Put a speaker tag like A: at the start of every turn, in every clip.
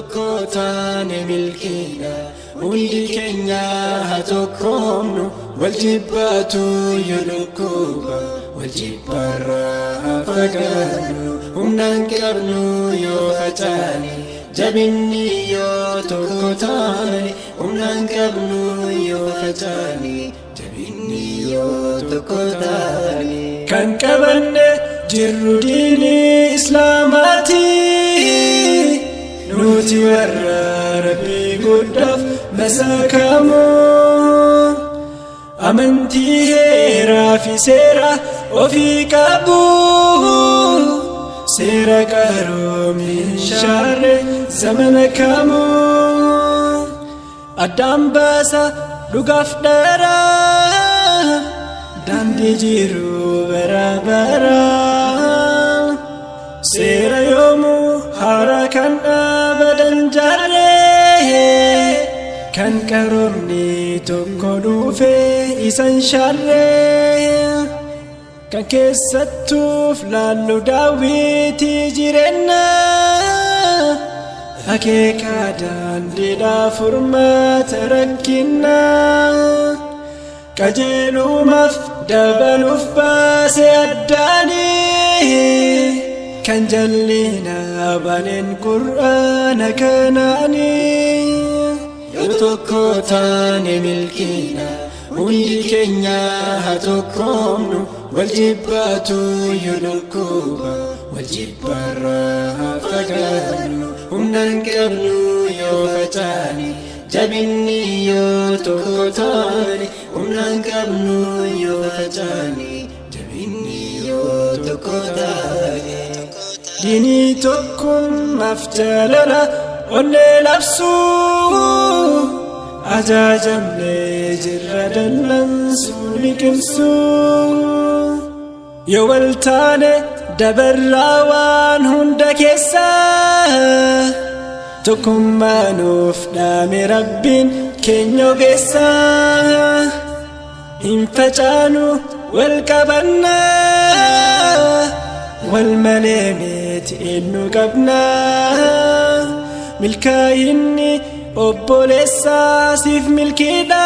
A: tokko taane milkiidha hundi keenya haa tokkoomnu wal jibbaatu yoo dhukkuba wal jibbarraa haa fagaannu humnaan qabnu yoo facaane jabinni yoo tokko taane humnaan qabnu yoo facaane jabinni yoo tokko taane kan qabanne jirru diini islaamaati nuti warra rabbii guddaaf masakamu amantii heeraa fi seera ofii qabu seera qaroomni shaarre zamana kamu addaan baasa dhugaaf dharaa daandii jiru bara bara seera yoomuu haaraa kan abadan jaarree kan qaroomni tokko dhufe isan shaarree kan keessattuuf laallu daawwitii jireenya akeekaa daandiidhaa furmaata rakkinna qajeelumaaf dabaluuf baase addaanii kan jallina baneen qur'aana kanaanii yoo tokko taane milkiidha hundi keenya haa tokkoomnu wal jibbaatu yoo dhukkuba wal jibbarraa haa fagaannu humnaan qabnu yoo facaane jabinni yoo tokko taane humnaan qabnu yoo facaane jabinni yoo tokko taane diinii tokkummaaf jaalala onnee labsuu ajaajamnee jirra dallansuu liqimsuu yoo wal taane dabarraa waan hunda keessaa tokkummaanuuf dhaame rabbiin keenya ogeessaa hin facaanu wal qabannaa wal malee meeti eenyu qabnaa milkaa'inni obboleessaa siif milkiidha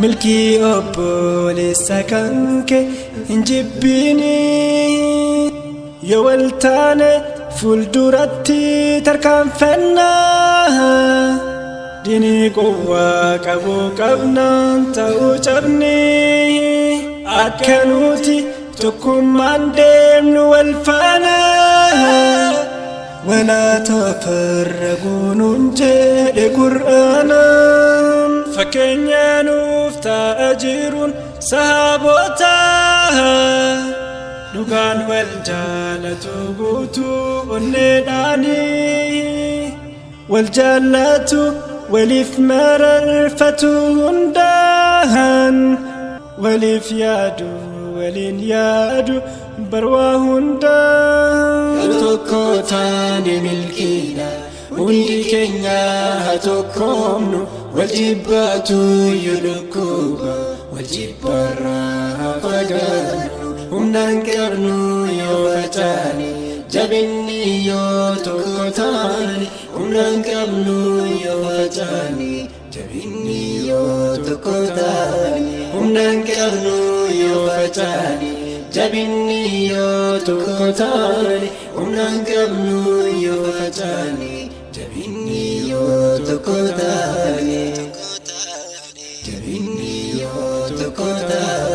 A: milkii obboleessa kan kee hin jibbiini yoo wal taane fuulduratti tarkaanfannaa diinii quwwaa qabu qabnaan ta'uu cabni akka nuti tokkummaan deemnu wal faana walaa tafarraguun jedhe qur'aanaan fakkeenya nuuf ta'a jiruun sahaabota dhugaan wal jaalatu guutuu onneedhaanii wal jaallatu waliif mararfatu hundaan waliif yaadu waliin yaadu barwaa hundaan yoo tokko taane milkiidha hundi keenya haa tokkoomnu wal jibbaatu yoo dhukkuba wal jibbarraa haa fagaannu humnaan qabnu yoo facaane jabinni yoo tokko taane humnaan qabnu yoo facaane jabinni yoo tokko taane humnaan qabnu yoo facaane jabinni yoo tokko taane humnaan qabnu yoo facaane jabinni yoo tokko taane jabinni yoo tokko taane